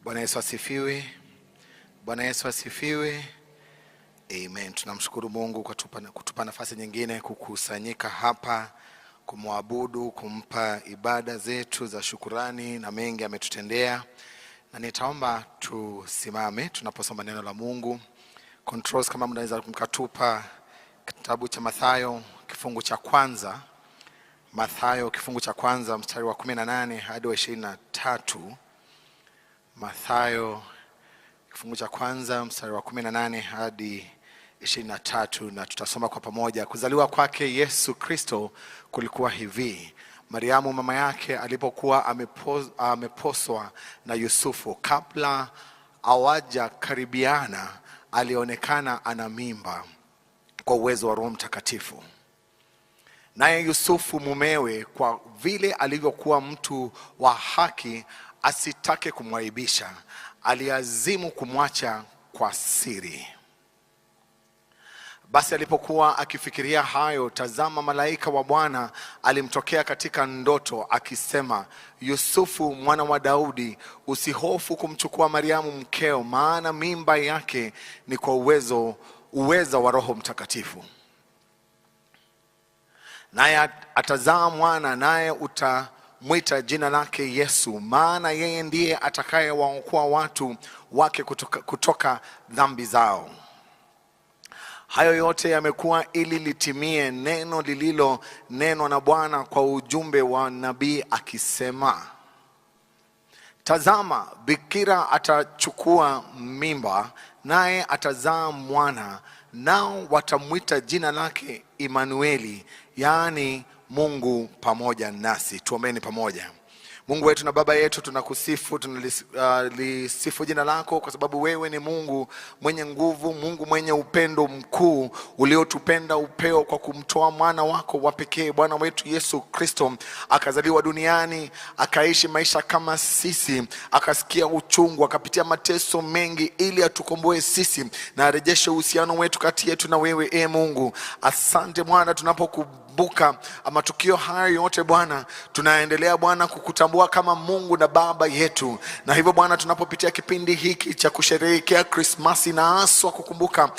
Bwana Yesu asifiwe. Bwana Yesu asifiwe. Amen. Tunamshukuru Mungu kwa kutupa nafasi nyingine kukusanyika hapa kumwabudu, kumpa ibada zetu za shukurani na mengi ametutendea. Na nitaomba tusimame tunaposoma neno la Mungu. Controls kama mnaweza mkatupa kitabu cha Mathayo kifungu cha kwanza. Mathayo kifungu cha kwanza mstari wa 18 hadi wa 23. Mathayo kifungu cha kwanza mstari wa 18 hadi 23, na tutasoma kwa pamoja. Kuzaliwa kwake Yesu Kristo kulikuwa hivi: Mariamu mama yake alipokuwa ameposwa na Yusufu, kabla hawaja karibiana, alionekana ana mimba kwa uwezo wa Roho Mtakatifu. Naye Yusufu mumewe, kwa vile alivyokuwa mtu wa haki, asitake kumwaibisha, aliazimu kumwacha kwa siri. Basi alipokuwa akifikiria hayo, tazama, malaika wa Bwana alimtokea katika ndoto akisema, Yusufu mwana wa Daudi, usihofu kumchukua Mariamu mkeo, maana mimba yake ni kwa uweza wa Roho Mtakatifu. Naye atazaa mwana, naye utamwita jina lake Yesu, maana yeye ndiye atakayewaokoa watu wake kutoka dhambi zao. Hayo yote yamekuwa ili litimie neno lililonenwa na Bwana kwa ujumbe wa nabii akisema, tazama, bikira atachukua mimba, naye atazaa mwana, nao watamwita jina lake Imanueli, yaani Mungu pamoja nasi. Tuombeni pamoja. Mungu wetu na Baba yetu, tunakusifu, tunalisifu jina lako kwa sababu wewe ni Mungu mwenye nguvu, Mungu mwenye upendo mkuu, uliotupenda upeo kwa kumtoa mwana wako wa pekee, Bwana wetu Yesu Kristo, akazaliwa duniani, akaishi maisha kama sisi, akasikia uchungu, akapitia mateso mengi ili atukomboe sisi na arejeshe uhusiano wetu kati yetu na wewe. Mungu, asante Bwana, tunapokumbuka matukio haya yote Bwana, tunaendelea Bwana kukutambua kama Mungu na Baba yetu. Na hivyo Bwana, tunapopitia kipindi hiki cha kusherehekea Krismasi na haswa kukumbuka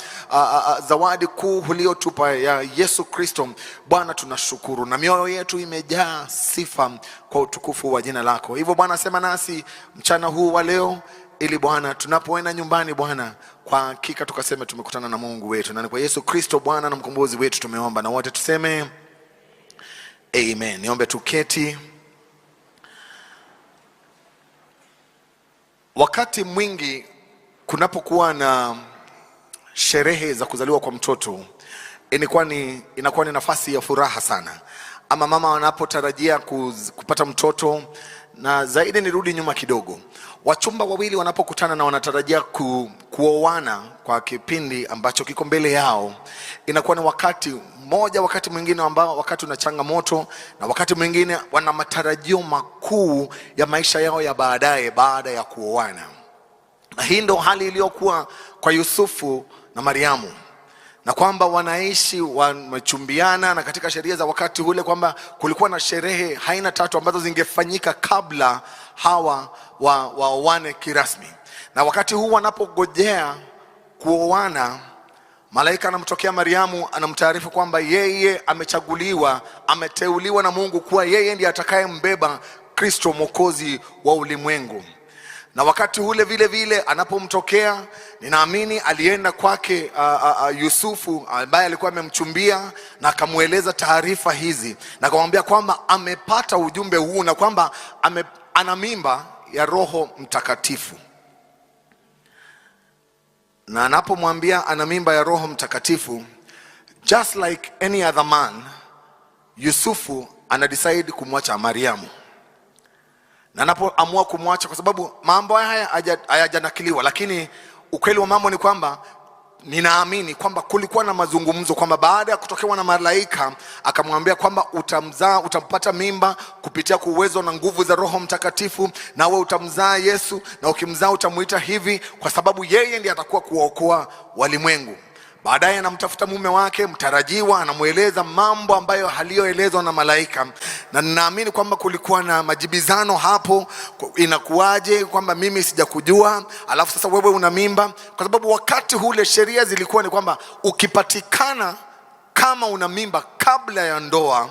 zawadi kuu uliotupa ya Yesu Kristo, Bwana tunashukuru na mioyo yetu imejaa sifa kwa utukufu wa jina lako. Hivyo Bwana, sema nasi mchana huu wa leo, ili Bwana tunapoenda nyumbani Bwana, kwa hakika tukaseme tumekutana na Mungu wetu. Na ni kwa Yesu Kristo Bwana na mkombozi wetu tumeomba, na wote tuseme amen. Niombe tuketi. Wakati mwingi kunapokuwa na sherehe za kuzaliwa kwa mtoto, inakuwa ni nafasi ya furaha sana. Ama mama wanapotarajia kupata mtoto, na zaidi nirudi nyuma kidogo, wachumba wawili wanapokutana na wanatarajia kuoana kwa kipindi ambacho kiko mbele yao, inakuwa ni wakati mmoja, wakati mwingine ambao wakati una changamoto, na wakati mwingine wana matarajio makuu ya maisha yao ya baadaye baada ya kuoana. Na hii ndio hali iliyokuwa kwa Yusufu na Mariamu, na kwamba wanaishi wamechumbiana, na katika sheria za wakati ule kwamba kulikuwa na sherehe haina tatu ambazo zingefanyika kabla hawa waoane kirasmi. Na wakati huu wanapogojea kuoana, malaika anamtokea Mariamu, anamtaarifu kwamba yeye amechaguliwa, ameteuliwa na Mungu kuwa yeye ndiye atakayembeba Kristo mwokozi wa ulimwengu. Na wakati ule vile vile anapomtokea, ninaamini alienda kwake Yusufu ambaye alikuwa amemchumbia, na akamueleza taarifa hizi, na akamwambia kwamba amepata ujumbe huu, na kwamba ana mimba ya Roho Mtakatifu. Na anapomwambia ana mimba ya Roho Mtakatifu, just like any other man, Yusufu anadecide kumwacha Mariamu. Na anapoamua kumwacha, kwa sababu mambo haya hayajanakiliwa, lakini ukweli wa mambo ni kwamba ninaamini kwamba kulikuwa na mazungumzo kwamba baada ya kutokewa na malaika akamwambia kwamba utampata mimba kupitia kwa uwezo na nguvu za Roho Mtakatifu, na wewe utamzaa Yesu, na ukimzaa utamuita hivi kwa sababu yeye ndiye atakuwa kuokoa walimwengu. Baadaye anamtafuta mume wake mtarajiwa, anamueleza mambo ambayo haliyoelezwa na malaika, na ninaamini kwamba kulikuwa na majibizano hapo. Inakuwaje kwamba mimi sijakujua, alafu sasa wewe una mimba? Kwa sababu wakati ule sheria zilikuwa ni kwamba ukipatikana kama una mimba kabla ya ndoa,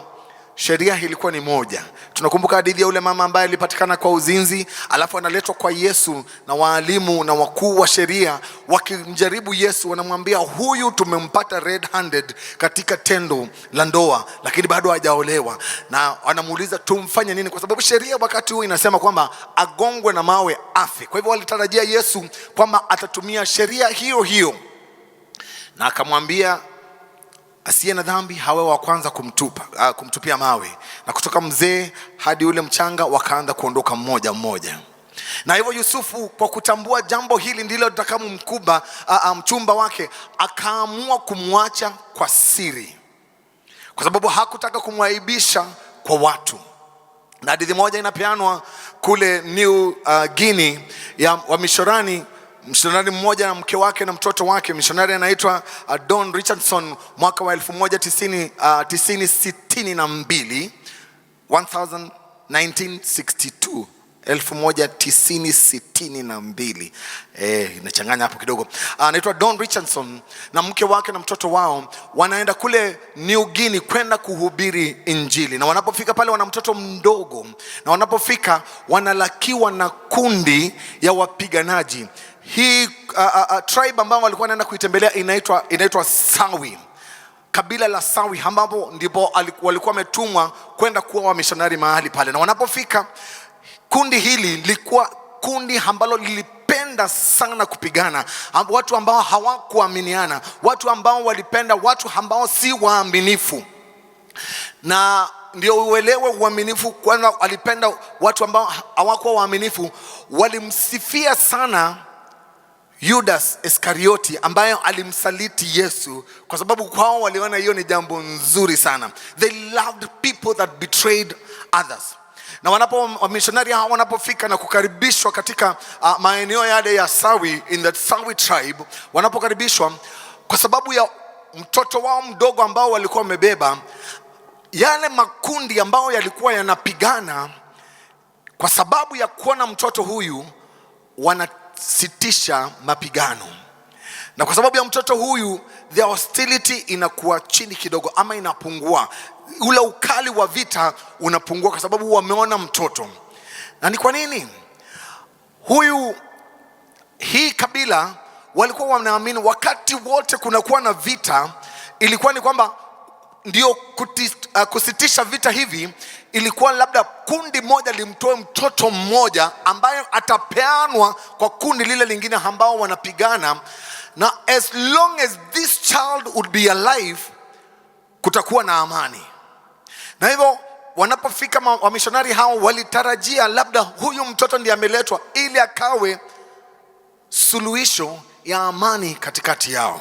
sheria ilikuwa ni moja. Tunakumbuka hadithi ya ule mama ambaye alipatikana kwa uzinzi, alafu analetwa kwa Yesu na waalimu na wakuu wa sheria wakimjaribu Yesu. Wanamwambia, huyu tumempata red handed katika tendo la ndoa, lakini bado hajaolewa. Na wanamuuliza tumfanye nini? Kwa sababu sheria wakati huu inasema kwamba agongwe na mawe afe. Kwa hivyo walitarajia Yesu kwamba atatumia sheria hiyo hiyo, na akamwambia asiye na dhambi hawe wa kwanza kumtupia mawe. Na kutoka mzee hadi ule mchanga wakaanza kuondoka mmoja mmoja. Na hivyo Yusufu, kwa kutambua jambo hili ndilo litakamkumba mchumba wake, akaamua kumwacha kwa siri, kwa sababu hakutaka kumwaibisha kwa watu. Na hadithi moja inapeanwa kule New Guinea ya wamishonari mmoja na mke wake na mtoto wake. Mishonari anaitwa Don Richardson, mwaka wa 1962 1962 inachanganya hapo kidogo. Anaitwa Don Richardson na mke wake na mtoto wao wanaenda kule New Guinea kwenda kuhubiri Injili. Na wanapofika pale wana mtoto mdogo, na wanapofika wanalakiwa na kundi ya wapiganaji. Hii tribe ambao walikuwa wanaenda kuitembelea inaitwa Sawi, kabila la Sawi, ambapo ndipo walikuwa wametumwa kwenda kuwa wamishonari mahali pale. Na wanapofika, kundi hili lilikuwa kundi ambalo lilipenda sana kupigana, watu ambao hawakuaminiana, watu ambao walipenda watu ambao si waaminifu. Na ndio uelewe uaminifu, kwani walipenda watu ambao hawakuwa waaminifu. Walimsifia sana Judas Iskarioti ambaye alimsaliti Yesu, kwa sababu kwao waliona hiyo ni jambo nzuri sana. They loved people that betrayed others. Na wamishonari hao wanapofika na kukaribishwa katika maeneo yale ya Sawi, in that Sawi tribe, wanapokaribishwa kwa sababu ya mtoto wao mdogo ambao walikuwa wamebeba, yale makundi ambao yalikuwa yanapigana, kwa sababu ya kuona mtoto huyu wanasitisha mapigano. Na kwa sababu ya mtoto huyu, the hostility inakuwa chini kidogo ama inapungua. Ule ukali wa vita unapungua kwa sababu wameona mtoto. Na ni kwa nini? Hii kabila walikuwa wanaamini wakati wote kunakuwa na vita, ilikuwa ni kwamba ndio kusitisha vita hivi, ilikuwa labda kundi moja limtoe mtoto mmoja ambaye atapeanwa kwa kundi lile lingine ambao wanapigana, na as long as this child would be alive, kutakuwa na amani. Na hivyo wanapofika wamishonari hao walitarajia labda huyu mtoto ndiye ameletwa ili akawe suluhisho ya amani katikati yao.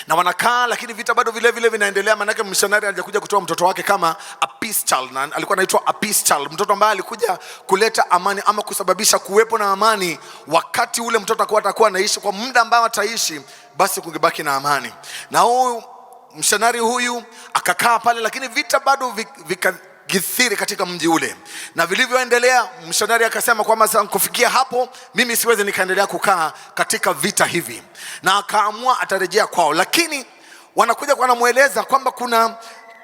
Na wanakaa, lakini vita bado vile vile vinaendelea, manake mishonari alijakuja kutoa mtoto wake kama a peace child, na alikuwa anaitwa a peace child, mtoto ambaye alikuja kuleta amani ama kusababisha kuwepo na amani. Wakati ule mtoto atakuwa anaishi kwa muda ambao ataishi, basi kungebaki na amani. Na huyu mshonari huyu akakaa pale, lakini vita bado vikagithiri katika mji ule. Na vilivyoendelea, mshonari akasema kwamba kufikia hapo mimi siwezi nikaendelea kukaa katika vita hivi, na akaamua atarejea kwao. Lakini wanakuja wanamueleza kwamba kuna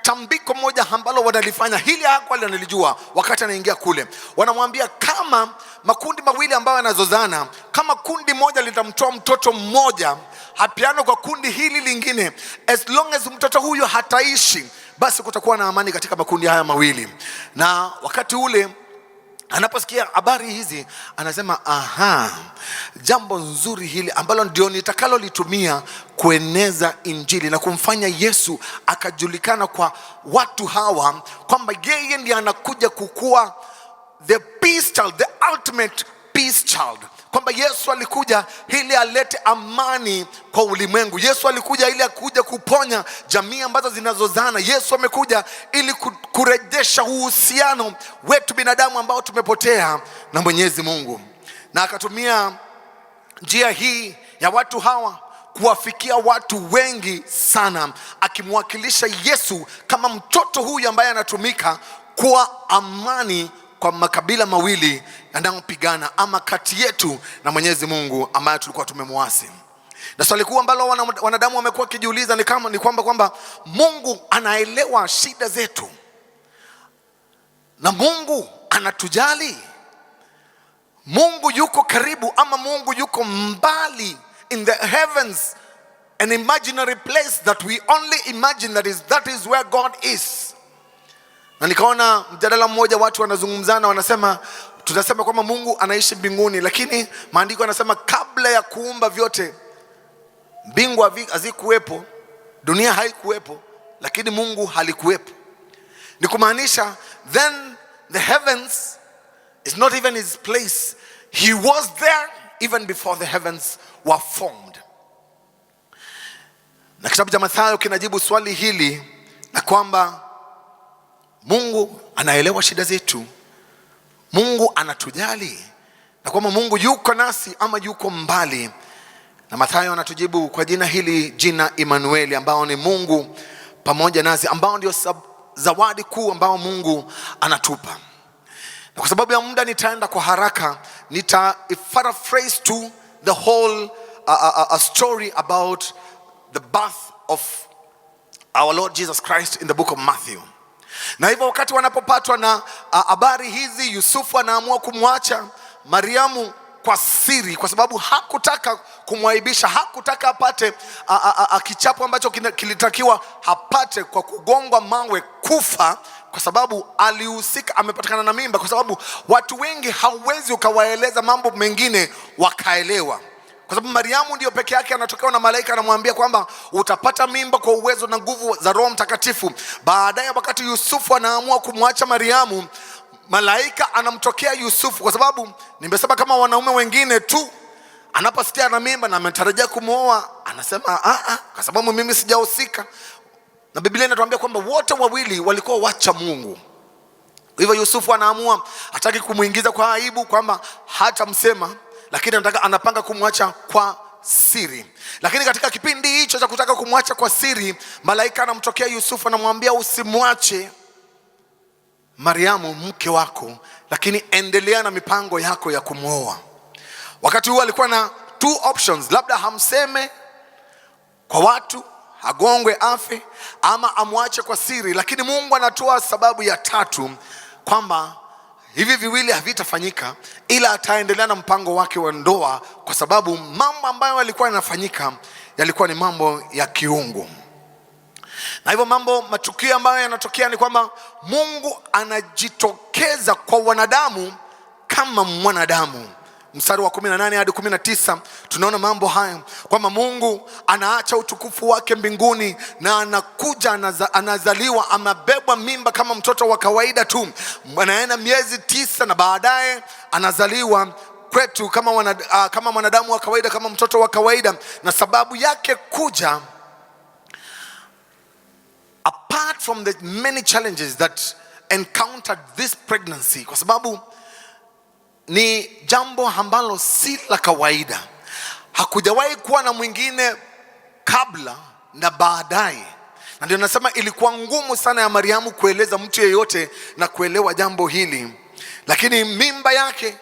tambiko moja ambalo wanalifanya. Hili hakuwa analijua wakati anaingia kule. Wanamwambia kama makundi mawili ambayo yanazozana, kama kundi moja litamtoa mtoto mmoja hapiano kwa kundi hili lingine, as long as mtoto huyo hataishi, basi kutakuwa na amani katika makundi haya mawili. Na wakati ule anaposikia habari hizi, anasema jambo nzuri hili ambalo ndio nitakalo litumia kueneza Injili na kumfanya Yesu akajulikana kwa watu hawa, kwamba yeye ndiye anakuja kukua the peace child, the ultimate peace child, kwamba Yesu alikuja ili alete amani kwa ulimwengu. Yesu alikuja ili akuja kuponya jamii ambazo zinazozana. Yesu amekuja ili kurejesha uhusiano wetu binadamu ambao tumepotea na Mwenyezi Mungu. Na akatumia njia hii ya watu hawa kuwafikia watu wengi sana, akimwakilisha Yesu kama mtoto huyu ambaye anatumika kwa amani kwa makabila mawili yanayopigana, ama kati yetu na Mwenyezi Mungu ambaye tulikuwa tumemwasi. Na swali kuu ambalo wanadamu wamekuwa kijiuliza ni kwamba Mungu anaelewa shida zetu, na Mungu anatujali. Mungu yuko karibu ama Mungu yuko mbali, in the heavens, an imaginary place that we only imagine that is where God is. Na nikaona mjadala mmoja, watu wanazungumzana, wanasema tunasema kwamba Mungu anaishi mbinguni, lakini maandiko yanasema kabla ya kuumba vyote mbingu hazikuwepo, dunia haikuwepo, lakini Mungu halikuwepo. Ni kumaanisha then the heavens is not even his place. He was there even before the heavens were formed. Na kitabu cha Mathayo kinajibu swali hili na kwamba Mungu anaelewa shida zetu, Mungu anatujali, na kwamba Mungu yuko nasi ama yuko mbali. Na Mathayo anatujibu kwa jina hili, jina Emmanuel, ambao ni Mungu pamoja nasi, ambao ndio zawadi kuu ambao Mungu anatupa. Na kwa sababu ya muda nitaenda kwa haraka, paraphrase to the whole a story about the birth of our Lord Jesus Christ in the book of Matthew. Na hivyo wakati wanapopatwa na habari hizi, Yusufu anaamua kumwacha Mariamu kwa siri, kwa sababu hakutaka kumwaibisha, hakutaka apate kichapo ambacho kilitakiwa hapate kwa kugongwa mawe kufa, kwa sababu alihusika, amepatikana na mimba. Kwa sababu watu wengi hauwezi ukawaeleza mambo mengine wakaelewa, kwa sababu Mariamu ndio peke yake anatokewa na malaika anamwambia kwamba utapata mimba kwa uwezo na nguvu za Roho Mtakatifu. Baadaye wakati Yusufu anaamua kumwacha Mariamu, malaika anamtokea Yusufu, kwa sababu nimesema kama wanaume wengine tu, anaposikia ana mimba na ametarajia kumwoa anasema kwa sababu mimi sijahusika. Na Biblia inatuambia kwamba wote wawili walikuwa wacha Mungu. Hivyo Yusufu anaamua hataki kumuingiza kwa aibu, kwamba hatamsema, lakini anapanga kumwacha kwa siri. Lakini katika kipindi hicho cha kutaka kumwacha kwa siri, malaika anamtokea Yusufu, anamwambia usimwache Mariamu mke wako, lakini endelea na mipango yako ya kumwoa. Wakati huo alikuwa na two options, labda hamseme kwa watu, agongwe afe, ama amwache kwa siri. Lakini Mungu anatoa sababu ya tatu, kwamba hivi viwili havitafanyika, ila ataendelea na mpango wake wa ndoa, kwa sababu mambo ambayo yalikuwa yanafanyika yalikuwa ni mambo ya kiungu. Na hivyo matukio ambayo yanatokea ni kwamba Mungu anajitokeza kwa wanadamu kama mwanadamu. Mstari wa 18 hadi 19 tunaona mambo haya, kwamba Mungu anaacha utukufu wake mbinguni na anakuja, anazaliwa, amebebwa mimba kama mtoto wa kawaida tu, anaenda miezi 9 na baadaye anazaliwa kwetu kama mwanadamu wa kawaida, kama mtoto wa kawaida. Na sababu yake kuja, apart from the many challenges that encountered this pregnancy, kwa sababu ni jambo ambalo si la kawaida, hakujawahi kuwa na mwingine kabla na baadaye. Na ndio nasema ilikuwa ngumu sana ya Mariamu kueleza mtu yeyote na kuelewa jambo hili. Lakini mimba yake,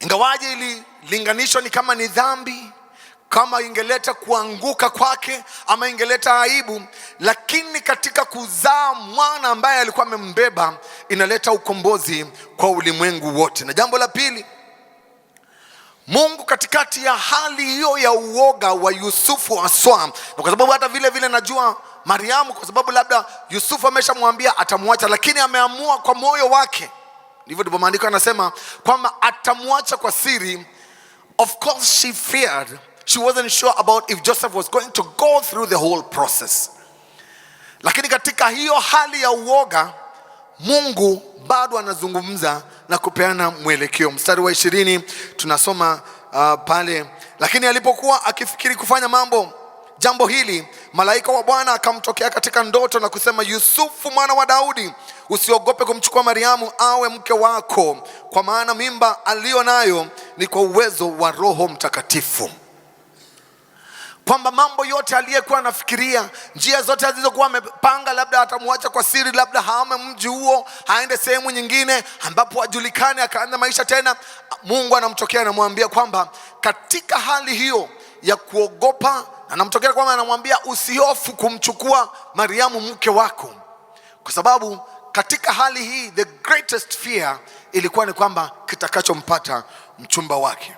ingawaje ililinganishwa ni kama ni dhambi, kama ingeleta kuanguka kwake ama ingeleta aibu, lakini katika kuzaa mwana ambaye alikuwa amembeba, inaleta ukombozi kwa ulimwengu wote. Na jambo la pili, Mungu katikati ya hali hiyo ya uoga wa Yusufu aswa, na kwa sababu hata vile najua Mariamu, kwa sababu labda Yusufu ameshamwambia atamwacha, lakini ameamua kwa moyo wake, ndivyo ndipo maandiko yanasema kwamba atamwacha kwa siri. Of course she feared. She wasn't sure about if Joseph was going to go through the whole process. Lakini katika hiyo hali ya uoga, Mungu bado anazungumza na kupeana mwelekeo. Mstari wa 20 tunasoma pale, lakini alipokuwa akifikiri kufanya jambo hili, malaika wa Bwana akamtokea katika ndoto na kusema, Yusufu mwana wa Daudi, usiogope kumchukua Mariamu awe mke wako, kwa maana mimba aliyo nayo ni kwa uwezo wa Roho Mtakatifu. kwamba mambo yote aliyekuwa anafikiria, njia zote alizokuwa amepanga, labda atamwacha kwa siri, labda haame mji huo, aende sehemu nyingine ambapo hajulikani, akaanza maisha tena, Mungu anamtokea anamwambia kwamba katika hali hiyo ya kuogopa, anamtokea kwamba anamwambia usihofu kumchukua Mariamu mke wako, kwa sababu katika hali hii the greatest fear ilikuwa ni kwamba kitakachompata mchumba wake.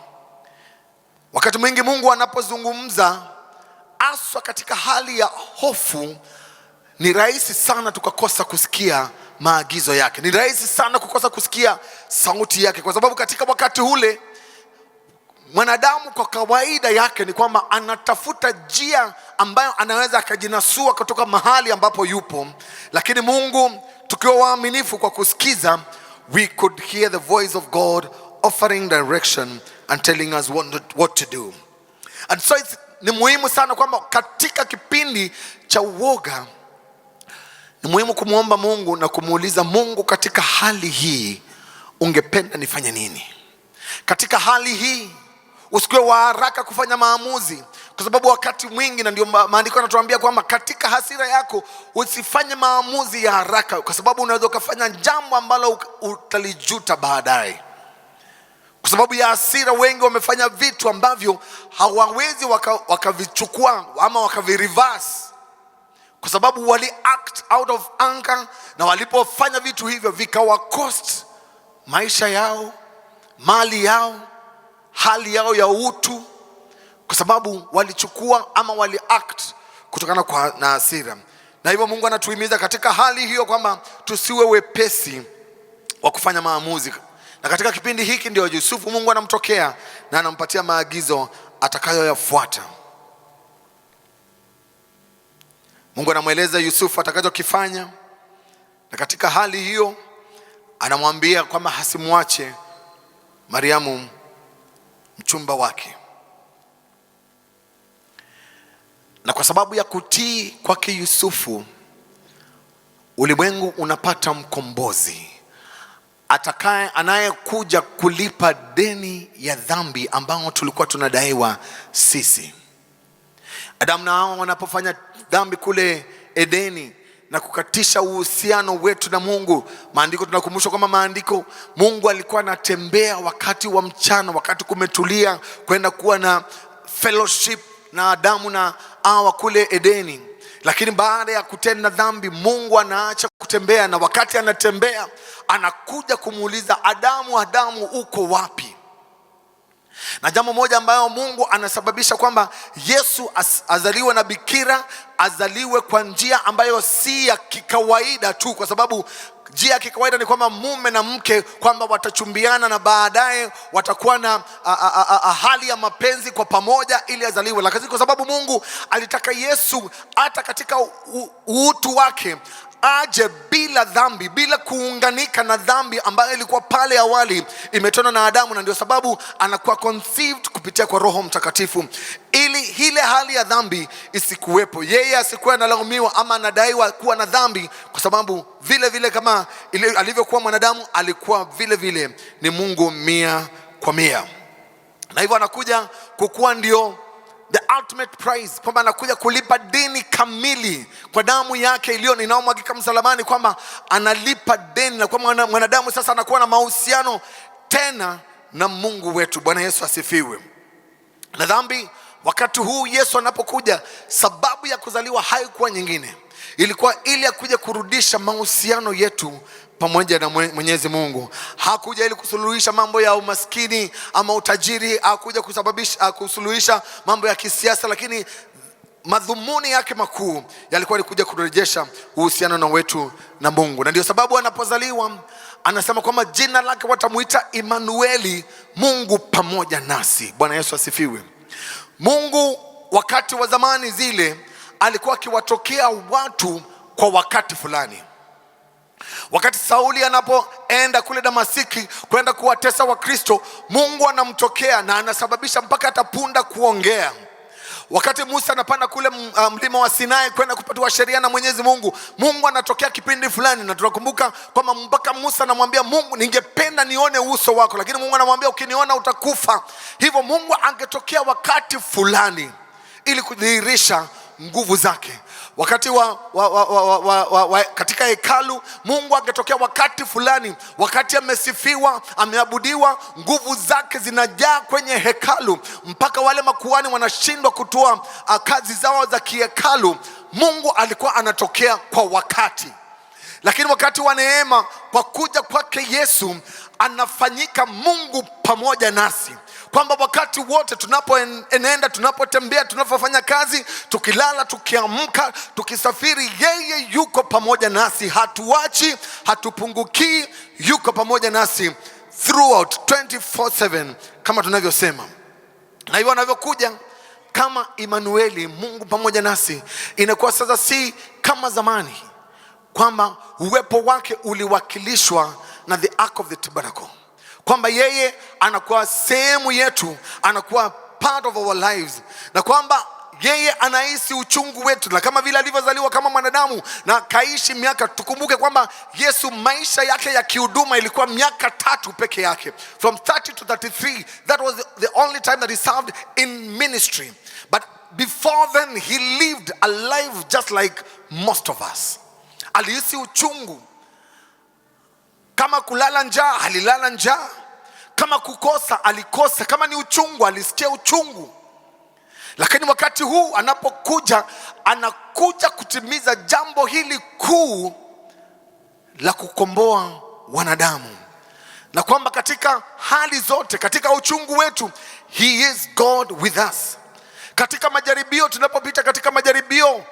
Wakati mwingi Mungu anapozungumza aswa katika hali ya hofu, ni rahisi sana tukakosa kusikia maagizo yake, ni rahisi sana kukosa kusikia sauti yake, kwa sababu katika wakati ule mwanadamu kwa kawaida yake ni kwamba anatafuta njia ambayo anaweza akajinasua kutoka mahali ambapo yupo. Lakini Mungu, tukiwa waaminifu kwa kusikiza, we could hear the voice of God offering direction and telling us what to do. And so ni muhimu sana kwamba katika kipindi cha uoga ni muhimu kumwomba Mungu na kumuuliza Mungu, katika hali hii ungependa nifanye nini? Katika hali hii usikuwe wa haraka kufanya maamuzi, kwa sababu wakati mwingi, na ndio maandiko yanatuambia kwamba katika hasira yako usifanye maamuzi ya haraka, kwa sababu unaweza ukafanya jambo ambalo utalijuta baadaye. Kwa sababu ya hasira, wengi wamefanya vitu ambavyo hawawezi wakavichukua ama wakavireverse, kwa sababu wali act out of anger, na walipofanya vitu hivyo vikawa cost maisha yao, mali yao, hali yao ya utu, kwa sababu walichukua ama wali act kutokana na hasira. Na hivyo Mungu anatuhimiza katika hali hiyo kwamba tusiwe wepesi wa kufanya maamuzi. Na katika kipindi hiki ndio Yusufu Mungu anamtokea na anampatia maagizo atakayoyafuata. Mungu anamweleza Yusufu atakachokifanya, na katika hali hiyo anamwambia kwamba hasimwache Mariamu mchumba wake. Na kwa sababu ya kutii kwake Yusufu, ulimwengu unapata mkombozi anayekuja kulipa deni ya dhambi ambao tulikuwa tunadaiwa sisi. Adamu na Hawa wanapofanya dhambi kule Edeni na kukatisha uhusiano wetu na Mungu, maandiko tunakumbushwa kwamba Mungu alikuwa anatembea wakati wa mchana, wakati kumetulia, kwenda kuwa na fellowship na Adamu na Hawa kule Edeni. Lakini baada ya kutenda dhambi, Mungu anaacha kutembea, na wakati anatembea anakuja kumuuliza Adamu, Adamu uko wapi? Na jambo moja ambayo Mungu anasababisha kwamba Yesu azaliwe na bikira, azaliwe kwa njia ambayo si ya kikawaida tu, kwa sababu njia ya kikawaida ni kwamba mume na mke kwamba watachumbiana na baadaye watakuwa na hali ya mapenzi kwa pamoja ili azaliwe. Lakini kwa sababu Mungu alitaka Yesu hata katika utu wake aje bila dhambi, bila kuunganika na dhambi ambayo ilikuwa pale awali imetona na Adamu, na ndio sababu anakuwa conceived kupitia kwa Roho Mtakatifu, ili ile hali ya dhambi isikuwepo, yeye asikuwe analaumiwa ama anadaiwa kuwa na dhambi, kwa sababu vile vile kama alivyokuwa mwanadamu alikuwa vile vile ni Mungu 100%. Na hivyo anakuja kukuwa ndio the ultimate prize, kwamba anakuja kulipa deni kamili kwa damu yake inaomwagika msalabani, kwamba analipa deni, na kwa mwanadamu sasa anakuwa na mahusiano tena na Mungu wetu. Bwana Yesu asifiwe. Na dhambi wakati huu Yesu anapokuja, sababu ya kuzaliwa haikuwa nyingine, ilikuwa ili akuje kurudisha mahusiano yetu pamoja na Mwenyezi Mungu. Hakuja ili kusuluhisha mambo ya umaskini ama utajiri, hakuja kusuluhisha mambo ya kisiasa, lakini madhumuni yake makuu yalikuwa ni kuja kurejesha uhusiano na wetu na Mungu. Na ndio sababu anapozaliwa anasema kwamba jina lake watamuita Emmanueli, Mungu pamoja nasi. Bwana Yesu asifiwe. Mungu wakati wa zamani zile alikuwa akiwatokea watu kwa wakati fulani. Wakati Sauli anapoenda kule Damasiki kwenda kuwatesa Wakristo, Mungu anamtokea na anasababisha mpaka atapunda kuongea. Wakati Musa anapanda kule mlima wa Sinai kwenda kupatiwa sheria na Mwenyezi Mungu, Mungu anatokea kipindi fulani, na tunakumbuka kwamba mpaka Musa anamwambia Mungu, ningependa nione uso wako, lakini Mungu anamwambia ukiniona utakufa. Hivyo Mungu angetokea wakati fulani ili kudhihirisha nguvu zake. Wakati katika hekalu Mungu angetokea wakati fulani, wakati amesifiwa, ameabudiwa, nguvu zake zinajaa kwenye hekalu mpaka wale makuhani wanashindwa kutoa kazi zao za kihekalu. Mungu alikuwa anatokea kwa wakati. Lakini wakati wa neema, kwa kuja kwake Yesu, anafanyika Mungu pamoja nasi, kwamba wakati wote tunapoenenda, tunapotembea, tunapofanya kazi, tukilala, tukiamka, tukisafiri, yeye yuko pamoja nasi. Hatuachi, hatupungukii, yuko pamoja nasi throughout 24/7 kama tunavyosema. Na hivyo anavyokuja kama Emmanueli, Mungu pamoja nasi, inakuwa sasa si kama zamani kwamba uwepo wake uliwakilishwa na the Ark of the Tabernacle, kwamba yeye anakuwa sehemu yetu, anakuwa part of our lives, na kwamba yeye anahisi uchungu wetu, na kama vile alivyozaliwa kama mwanadamu na kaishi miaka. Tukumbuke kwamba Yesu maisha yake ya kihuduma ilikuwa miaka 3 peke yake, from 30 to 33. That was the only time that he served in ministry. But before then he lived a life just like most of us. Alihisi uchungu. Kama kulala njaa, alilala njaa. Kama kukosa, alikosa. Kama ni uchungu, alisikia uchungu. Lakini wakati huu anapokuja, anakuja kutimiza jambo hili kuu la kukomboa wanadamu. Na kwamba katika hali zote, katika uchungu wetu, he is God with us. Katika majaribio, tunapopita katika majaribio,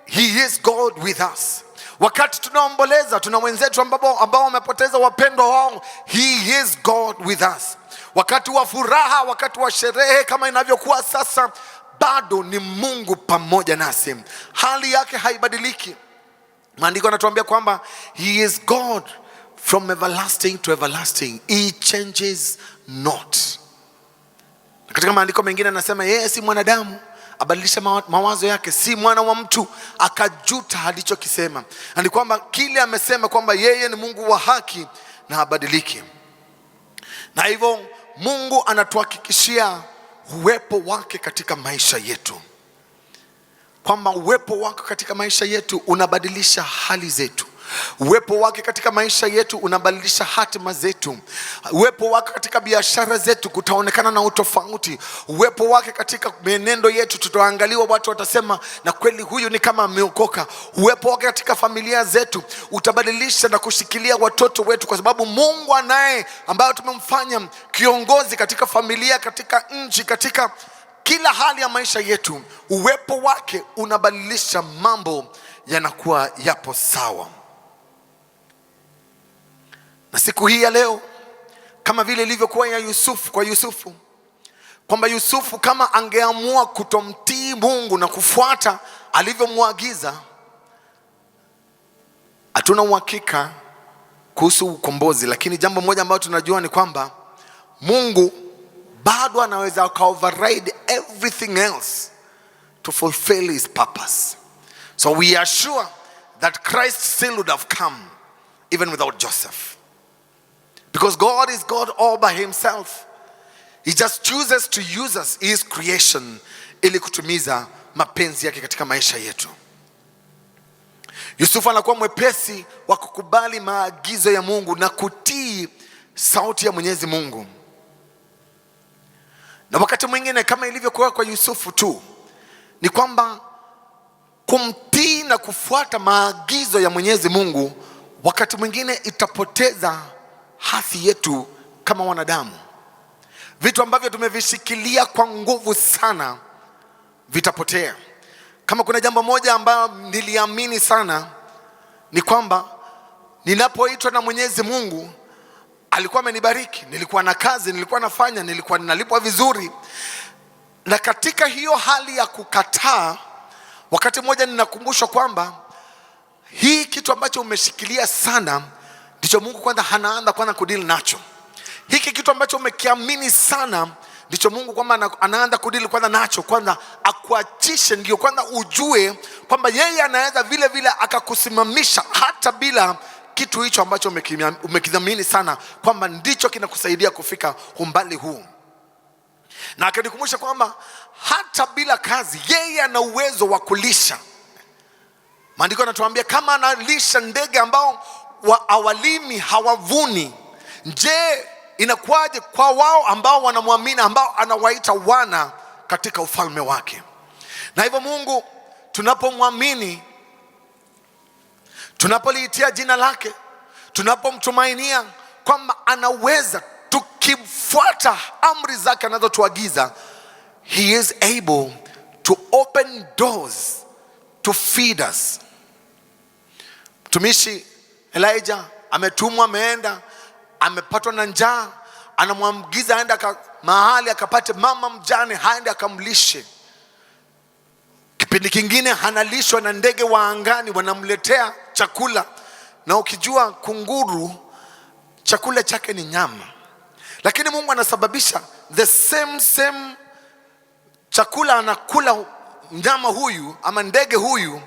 he is God with us. Wakati tunaomboleza, tuna wenzetu ambao wamepoteza wapendwa wao, he is God with us. Wakati wa furaha, wakati wa sherehe kama inavyokuwa sasa, bado ni Mungu pamoja nasi. Hali yake haibadiliki. Maandiko yanatuambia kwamba he is God from everlasting to everlasting. He changes not. Katika maandiko mengine anasema yeye si mwanadamu abadilisha mawazo yake, si mwana wa mtu akajuta alichokisema. Na ni kwamba kile amesema kwamba yeye ni Mungu wa haki na habadiliki. Na hivyo Mungu anatuhakikishia uwepo wake katika maisha yetu, kwamba uwepo wake katika maisha yetu unabadilisha hali zetu. Uwepo wake katika maisha yetu unabadilisha hatima zetu. Uwepo wake katika biashara zetu kutaonekana na utofauti. Uwepo wake katika mienendo yetu, tutaangaliwa, watu watasema na kweli huyu ni kama ameokoka. Uwepo wake katika familia zetu utabadilisha na kushikilia watoto wetu, kwa sababu Mungu anaye ambaye tumemfanya kiongozi katika familia, katika nchi, katika kila hali ya maisha yetu. Uwepo wake unabadilisha mambo, yanakuwa yapo sawa. Na siku hii ya leo, kama vile ilivyokuwa ya Yusufu, kwa Yusufu, kwamba Yusufu kama angeamua kutomtii Mungu na kufuata alivyomwagiza, hatuna uhakika kuhusu ukombozi. Lakini jambo moja ambalo tunajua ni kwamba Mungu bado anaweza override everything else to fulfill his purpose. So we are sure that Christ still would have come even without Joseph. Because God is God all by himself. He just chooses to use us, his creation, ili kutumiza mapenzi yake katika maisha yetu. Yusufu anakuwa mwepesi wa kukubali maagizo ya Mungu na kutii sauti ya Mwenyezi Mungu. Na wakati mwingine, kama ilivyokuwa kwa Yusufu tu, ni kwamba kumtii na kufuata maagizo ya Mwenyezi Mungu wakati mwingine itapoteza hadhi yetu kama wanadamu. Vitu ambavyo tumevishikilia kwa nguvu sana vitapotea. Kama kuna jambo moja ambayo niliamini sana, ni kwamba ninapoitwa na Mwenyezi Mungu, alikuwa amenibariki, nilikuwa na kazi, nilikuwa nafanya, nilikuwa ninalipwa vizuri. Na katika hiyo hali ya kukataa, wakati mmoja ninakumbushwa kwamba hii kitu ambacho umeshikilia sana ndicho Mungu kwanza anaanza kwanza kudili nacho. Hiki kitu ambacho umekiamini sana ndicho Mungu kwamba anaanza kudili kwanza nacho, kwanza akuachishe, ndio kwanza ujue kwamba yeye anaweza vile vile akakusimamisha hata bila kitu hicho ambacho umekidhamini sana, kwamba ndicho kinakusaidia kufika umbali huu. na akanikumbusha kwamba hata bila kazi yeye ana uwezo wa kulisha. Maandiko yanatuambia kama analisha ndege ambao hawalimi hawavuni, je, inakuwaje kwa wao ambao wanamwamini, ambao anawaita wana katika ufalme wake? Na hivyo Mungu tunapomwamini, tunapoliitia jina lake, tunapomtumainia kwamba anaweza, tukifuata amri zake anazotuagiza, he is able to open doors to feed us. Mtumishi Elijah ametumwa, ameenda, amepatwa na njaa, anamwagiza aende mahali akapate mama mjane, haende akamlishe. Kipindi kingine analishwa na ndege wa angani, wanamletea chakula. Na ukijua kunguru chakula chake ni nyama, lakini Mungu anasababisha the same chakula anakula mnyama huyu ama ndege huyu,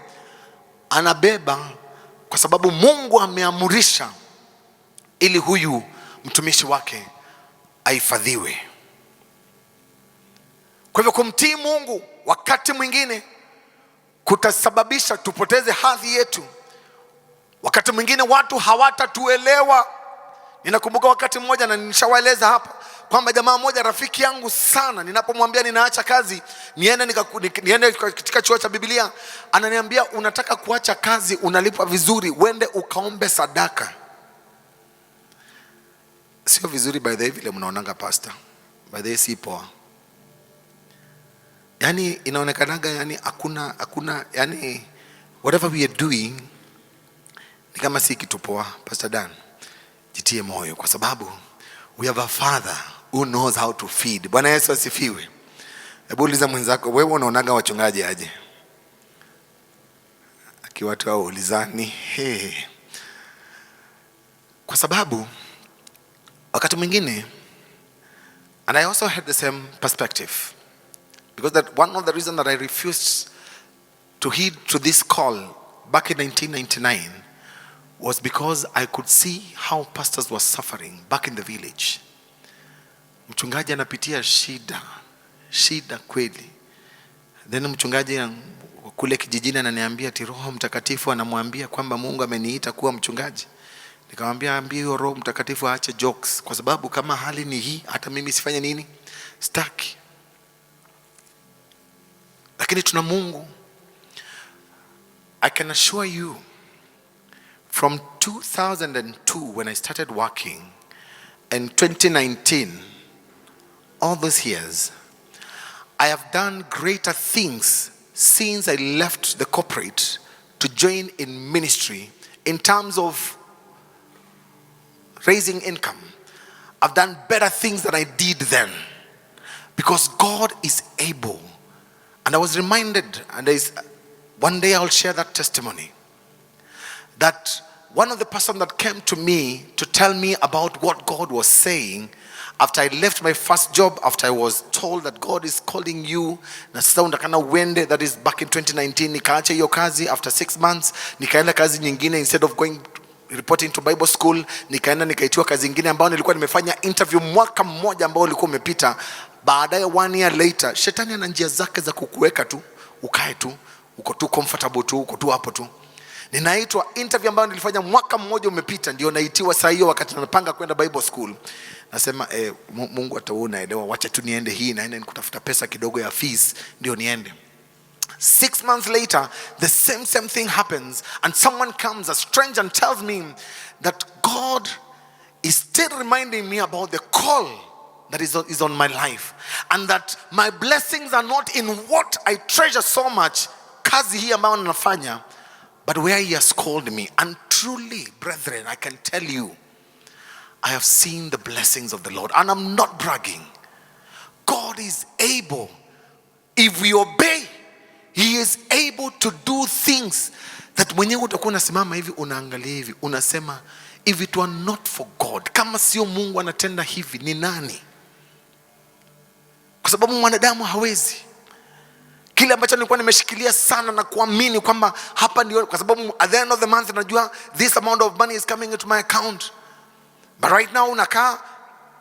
anabeba kwa sababu Mungu ameamurisha ili huyu mtumishi wake ahifadhiwe. Kwa hivyo kumtii Mungu wakati mwingine kutasababisha tupoteze hadhi yetu. Wakati mwingine watu hawatatuelewa. Ninakumbuka wakati mmoja, na nishawaeleza hapa kwamba jamaa mmoja rafiki yangu sana, ninapomwambia ninaacha kazi niende katika chuo cha Biblia, ananiambia unataka kuacha kazi, unalipwa vizuri, uende ukaombe sadaka. Sio vizuri by the way vile mnaonanga pastor, by the way si poa. Yani inaonekanaga yani hakuna yani whatever we are doing ni kama si kitu poa. Pastor Dan, jitie moyo kwa sababu we have a father who knows how to feed. Bwana Yesu asifiwe. Hebu uliza mwenzako, wewe unaonaga wachungaji aje? Akiwatu hao ulizani kwa sababu wakati mwingine, and I also had the same perspective, because that one of the reasons that I refused to heed to this call back in 1999 was because I could see how pastors were suffering back in the village. Mchungaji anapitia shida kweli. Then mchungaji kule kijijini ananiambia ati Roho Mtakatifu anamwambia kwamba Mungu ameniita kuwa mchungaji. Nikamwambia ambie huyo Roho Mtakatifu aache jokes, kwa sababu kama hali ni hii, hata mimi sifanye nini? Staki. Lakini tuna Mungu. I can assure you, from 2002 when I started working, and 2019, all those years, I have done greater things since I left the corporate to join in ministry in terms of raising income. I've done better things than I did then, because God is able. And I was reminded, and one day I'll share that testimony, that one of the person that came to me to tell me about what God was saying after I left my first job, after I was told that God is calling you na sasa unataka uende, that is back in 2019. Nikaacha hiyo kazi after 6 months, nikaenda kazi nyingine. Instead of going reporting to Bible school, nikaenda nikaitiwa kazi nyingine ambayo nilikuwa nimefanya interview mwaka mmoja ambao ulikuwa umepita. Baadaye 1 year later, shetani ana njia zake za kukuweka tu ukae tu, uko tu comfortable tu, uko tu hapo tu. Ninaitwa interview ambayo nilifanya mwaka mmoja umepita, ndio naitiwa saa hiyo wakati napanga kwenda Bible school. Nasema Mungu ataona, elewa, wacha tu niende hii, naenda nikutafuta pesa kidogo ya fees ndio niende. 6 months later, the same thing happens, and someone comes, a stranger, and tells me that God is still reminding me about the call that is on my life, and that my blessings are not in what I treasure so much, kazi hii ambayo ninafanya, but where he has called me. And truly, brethren, I can tell you, I have seen the blessings of the Lord, and I'm not bragging. God is able. If we obey, he is able to do things that mwenyewe utakuwa unasimama hivi, unaangalia hivi, unasema, if it were not for God, kama sio Mungu anatenda hivi, ni nani? Kwa sababu mwanadamu hawezi. Kile ambacho nilikuwa nimeshikilia sana na kuamini kwamba hapa ndio, kwa sababu at the end of the month najua this amount of money is coming into my account. But right now unakaa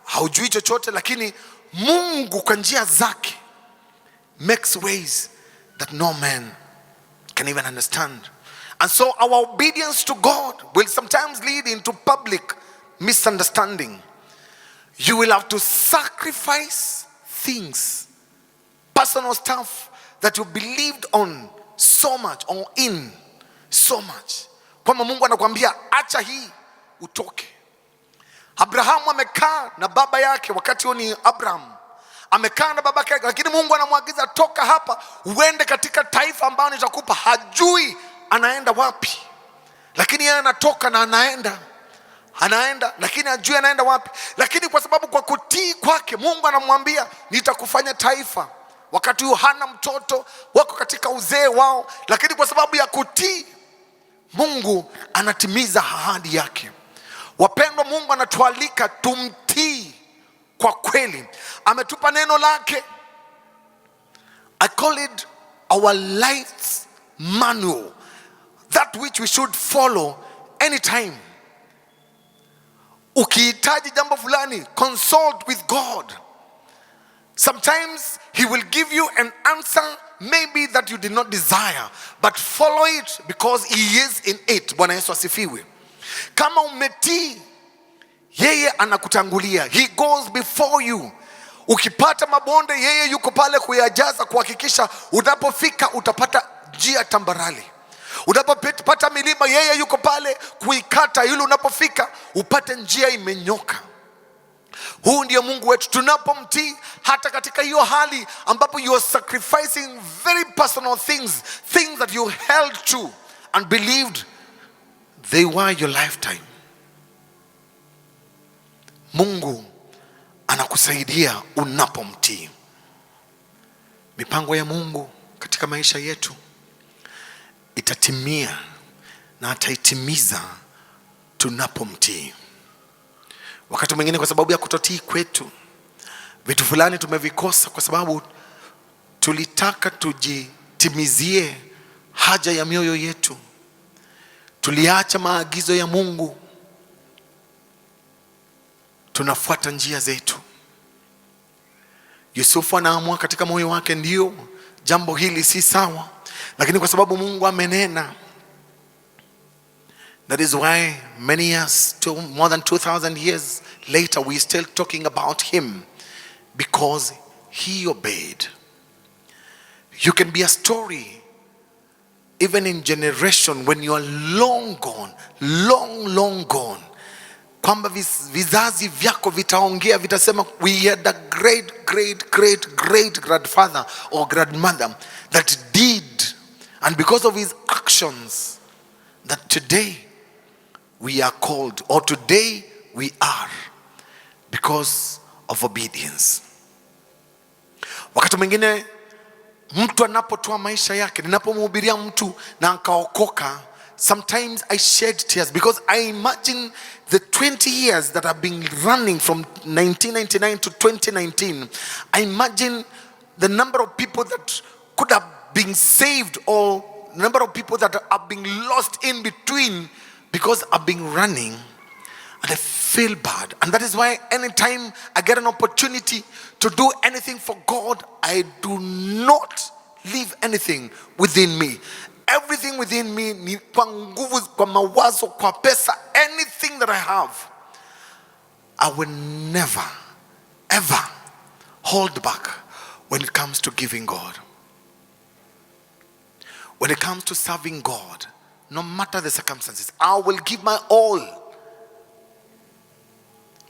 haujui chochote, lakini Mungu kwa njia zake makes ways that no man can even understand. And so our obedience to God will sometimes lead into public misunderstanding. You will have to sacrifice things, personal stuff that you believed on so much, or in so much, kwamba Mungu anakuambia acha hii utoke. Abrahamu amekaa na baba yake, wakati huo ni Abraham amekaa na baba yake, lakini Mungu anamwagiza toka hapa uende katika taifa ambalo nitakupa. Hajui anaenda wapi, lakini yeye anatoka na anaenda, lakini hajui anaenda wapi. Lakini kwa sababu kwa kutii kwake, Mungu anamwambia nitakufanya taifa. Wakati huo hana mtoto, wako katika uzee wao, lakini kwa sababu ya kutii, Mungu anatimiza ahadi yake. Wapendwa, Mungu anatualika tumtii kwa kweli. Ametupa neno lake. I call it our life's manual, that which we should follow anytime. Ukihitaji jambo fulani, consult with God. Sometimes he will give you an answer maybe that you did not desire, but follow it because he is in it. Bwana Yesu asifiwe. Kama umetii, yeye anakutangulia. He goes before you. Ukipata mabonde, yeye yuko pale kuyajaza, kuhakikisha unapofika utapata njia tambarali. Unapopata milima, yeye yuko pale kuikata ili unapofika upate njia imenyoka. Huu ndiyo Mungu wetu. Tunapomtii hata katika hiyo hali ambapo you are sacrificing very personal things that you held to and believed they were your lifetime, Mungu anakusaidia unapomtii. Mipango ya Mungu katika maisha yetu itatimia na ataitimiza tunapomtii. Wakati mwingine kwa sababu ya kutotii kwetu, vitu fulani tumevikosa kwa sababu tulitaka tujitimizie haja ya mioyo yetu. Tuliacha maagizo ya Mungu, tunafuata njia zetu. Yusufu anaamua katika moyo wake, ndio jambo hili si sawa, lakini kwa sababu Mungu amenena. That is why many years, more than 2,000 years later, we still talking about him, because he obeyed. You can be a story even in generation when you are long gone, long gone, kwamba vizazi vyako vitaongea, vitasema we had a great grandfather or grandmother that did, and because of his actions that today we are called, or today we are, because of obedience. Wakati mwingine mtu anapotoa maisha yake, ninapomhubiria mtu na akaokoka, sometimes I shed tears because I imagine the 20 years that have been running from 1999 to 2019. I imagine the number of people that could have been saved, or the number of people that have been lost in between, because I've been running and I feel bad. And that is why anytime I get an opportunity to do anything for God, I do not leave anything within me. Everything within me, kwa nguvu, kwa mawazo, kwa pesa, anything that I have, I will never, ever hold back when it comes to giving God. When it comes to serving God, no matter the circumstances, I will give my all.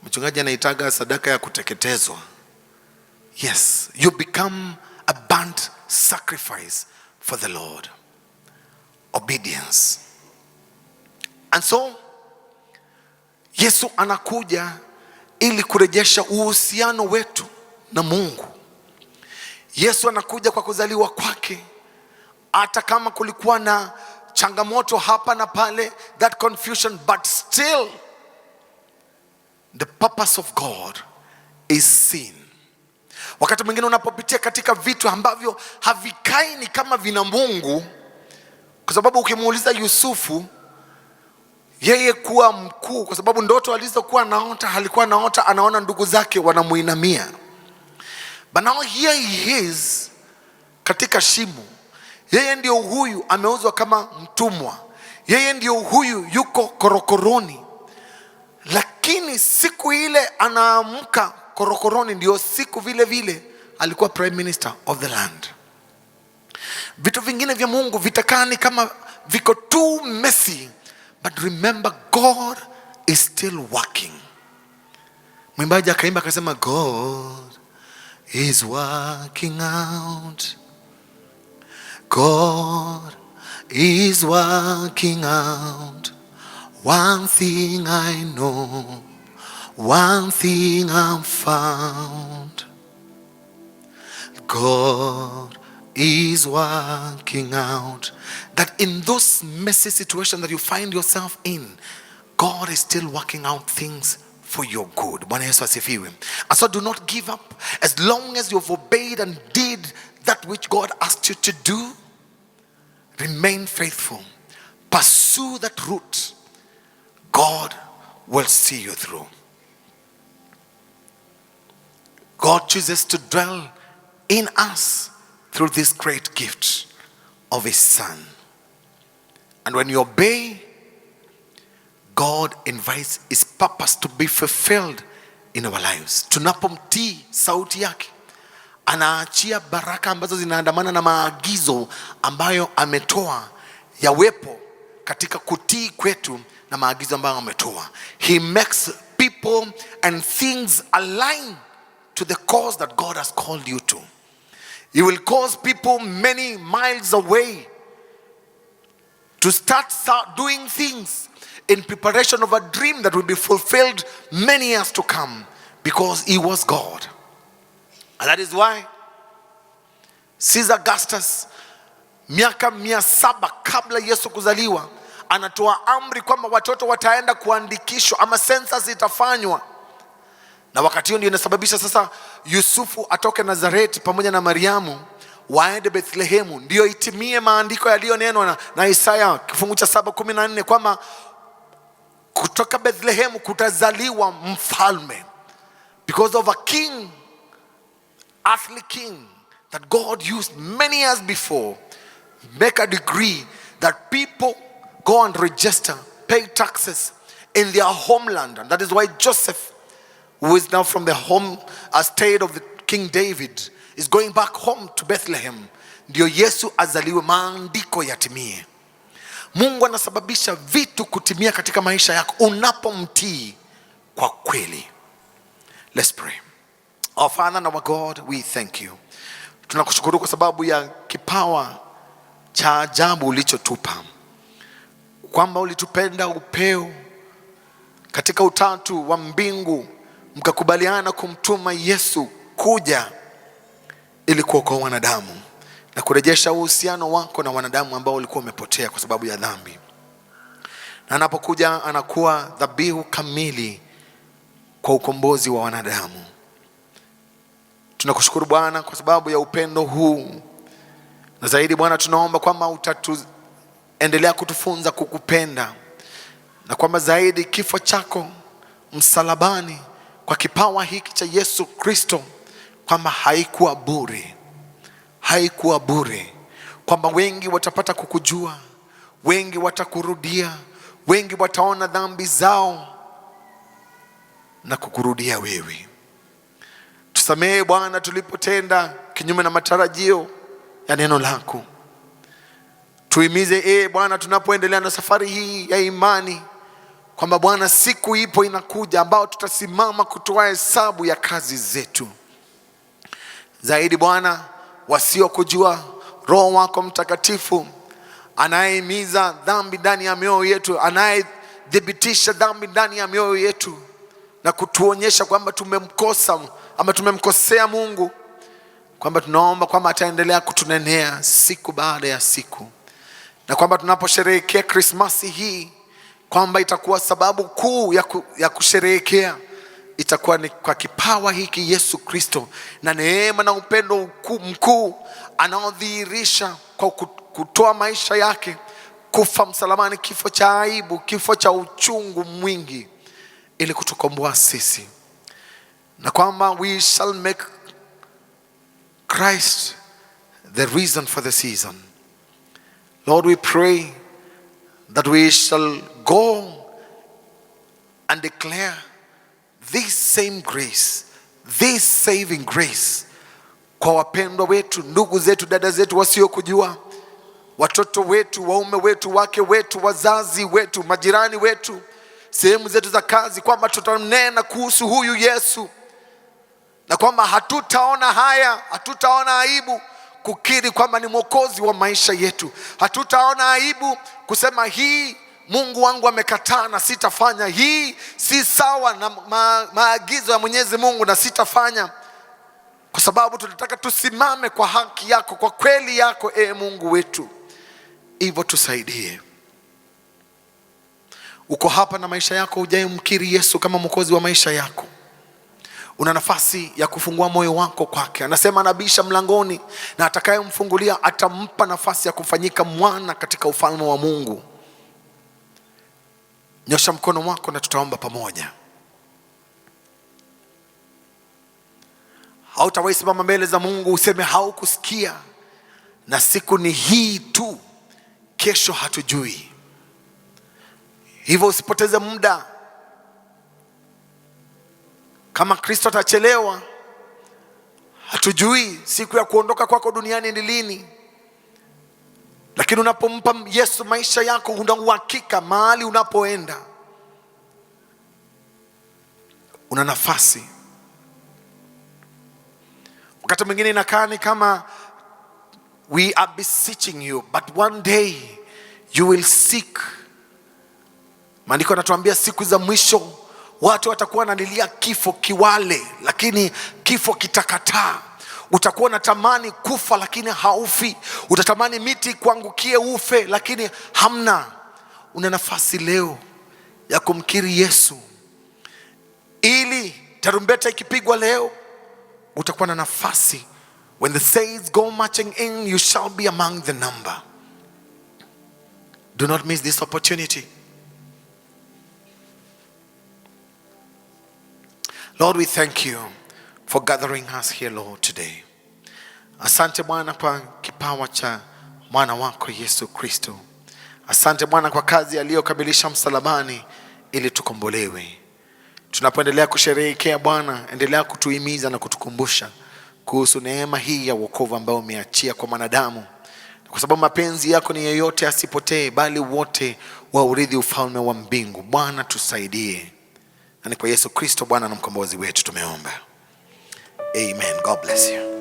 Mchungaji anaitaga sadaka ya kuteketezwa. Yes, you become a burnt sacrifice for the Lord. Obedience. And so Yesu anakuja ili kurejesha uhusiano wetu na Mungu. Yesu anakuja kwa kuzaliwa kwake, hata kama kulikuwa na changamoto hapa na pale, that confusion, but still the purpose of God is seen. Wakati mwingine unapopitia katika vitu ambavyo havikai ni kama vina Mungu, kwa sababu ukimuuliza Yusufu, yeye kuwa mkuu, kwa sababu ndoto alizokuwa anaota, alikuwa anaota anaona ndugu zake wanamuinamia. But now here he is katika shimo. Yeye ndio huyu ameuzwa kama mtumwa. Yeye ndio huyu yuko korokoroni. Lakini siku ile anaamka korokoroni ndio siku vile vile alikuwa prime minister of the land. Vitu vingine vya Mungu vitakaa ni kama viko too messy, but remember God is still working. Mwimbaji akaimba akasema, God is working out. God is working out. One thing I know, one thing I've found. God is working out. That in those messy situations that you find yourself in, God is still working out things for your good. Bwana Yesu asifiwe. And so do not give up. As long as you've obeyed and did that which God asked you to do, remain faithful. Pursue that route. God will see you through. God chooses to dwell in us through this great gift of His Son. And when you obey, God invites His purpose to be fulfilled in our lives. Tunapomtii sauti yake, anaachia baraka ambazo zinaandamana na maagizo ambayo ametoa yawepo katika kutii kwetu na maagizo ambayo ametoa. He makes people and things align to the cause that God has called you to. He will cause people many miles away to start doing things in preparation of a dream that will be fulfilled many years to come, because He was God. And that is why Caesar Augustus, miaka 700 kabla Yesu kuzaliwa, anatoa amri kwamba watoto wataenda kuandikishwa ama census itafanywa. Na wakati huo ndio inasababisha sasa Yusufu atoke Nazareti pamoja na Mariamu waende Bethlehemu, ndio itimie maandiko yaliyonenwa na Isaya kifungu cha 7:14 kwamba kutoka Bethlehemu kutazaliwa mfalme, because of a king, earthly king that God used many years before, make a decree that people go and register, pay taxes in their homeland. And that is why Joseph, who is now from the home estate of the King David, is going back home to Bethlehem. Ndio Yesu azaliwe, maandiko yatimie. Mungu anasababisha vitu kutimia katika maisha yako unapomtii kwa kweli. Let's pray. Our Father and our God, we thank you. Tunakushukuru kwa sababu ya kipawa cha ajabu ulichotupa, kwamba ulitupenda upeo katika utatu wa mbingu, mkakubaliana kumtuma Yesu kuja ili kuokoa wanadamu na kurejesha uhusiano wako na wanadamu ambao ulikuwa umepotea kwa sababu ya dhambi. Na anapokuja anakuwa dhabihu kamili kwa ukombozi wa wanadamu. Tunakushukuru Bwana kwa sababu ya upendo huu. Na zaidi Bwana, tunaomba kwamba utatuendelea kutufunza kukupenda, na kwamba zaidi kifo chako msalabani kwa kipawa hiki cha Yesu Kristo, kwamba haikuwa bure. Haikuwa bure, kwamba wengi watapata kukujua, wengi watakurudia, wengi wataona dhambi zao na kukurudia wewe. Tusamehe Bwana tulipotenda kinyume na matarajio ya neno lako. Tuhimize Bwana tunapoendelea na safari hii ya imani, kwamba Bwana siku ipo inakuja ambao tutasimama kutoa hesabu ya kazi zetu. Zaidi Bwana, wasiokujua, Roho wako Mtakatifu anayehimiza dhambi ndani ya mioyo yetu, anayedhibitisha dhambi ndani ya mioyo yetu na kutuonyesha kwamba tumemkosa ama tumemkosea Mungu, kwamba tunaomba kwamba ataendelea kutunenea siku baada ya siku, na kwamba tunaposherehekea Krismasi hii, kwamba itakuwa sababu kuu ya kusherehekea itakuwa ni kwa kipawa hiki Yesu Kristo na neema na upendo mkuu anaodhihirisha kwa kutoa maisha yake, kufa msalabani, kifo cha aibu, kifo cha uchungu mwingi, ili kutukomboa sisi. Na kwamba we shall make Christ the reason for the season. Lord, we pray that we shall go and declare this same grace, this saving grace kwa wapendwa wetu, ndugu zetu, dada zetu wasiokujua, watoto wetu, waume wetu, wake wetu, wazazi wetu, majirani wetu, sehemu zetu za kazi, kwamba tutanena kuhusu huyu Yesu na kwamba hatutaona haya, hatutaona aibu kukiri kwamba ni mwokozi wa maisha yetu. Hatutaona aibu kusema hii Mungu wangu amekataa na sitafanya, hii si sawa na maagizo ya Mwenyezi Mungu na sitafanya, kwa sababu tunataka tusimame kwa haki yako, kwa kweli yako, Mungu wetu. Hivyo tusaidie. Uko hapa na maisha yako hujamkiri Yesu kama mwokozi wa maisha yako, una nafasi ya kufungua moyo wako kwake. Anasema anabisha mlangoni, na atakayemfungulia atampa nafasi ya kufanyika mwana katika ufalme wa Mungu. Nyosha mkono wako na tutaomba pamoja. Hautawahi simama mbele za Mungu useme haukusikia, na siku ni hii tu, kesho hatujui. Hivyo usipoteze muda. Kama Kristo atachelewa, hatujui siku ya kuondoka kwako duniani ni lini. Lakini unapompa Yesu maisha yako, una uhakika mahali unapoenda una nafasi. Wakati mwingine inakaa ni kama we are beseeching you, but one day you will seek. Maandiko yanatuambia siku za mwisho watu watakuwa wanalilia kifo kiwale, lakini kifo kitakataa. Utakuwa unatamani kufa lakini haufi. Utatamani miti kuangukie ufe lakini hamna. Una nafasi leo ya kumkiri Yesu, ili tarumbeta ikipigwa leo utakuwa na nafasi. When the saints go marching in, you shall be among the number. Do not miss this opportunity. Lord, we thank you for gathering us here, Lord, today. Asante Bwana kwa kipawa cha mwana wako Yesu Kristo. Asante Bwana kwa kazi aliyokamilisha msalabani ili tukombolewe. Tunapoendelea kusherehekea Bwana, endelea kutuhimiza na kutukumbusha kuhusu neema hii ya wokovu ambao umeachia kwa wanadamu, kwa sababu mapenzi yako ni yeyote asipotee, bali wote waurithi ufalme wa mbingu. Bwana tusaidie. Na ni kwa Yesu Kristo Bwana na mkombozi wetu tumeomba. Amen. God bless you.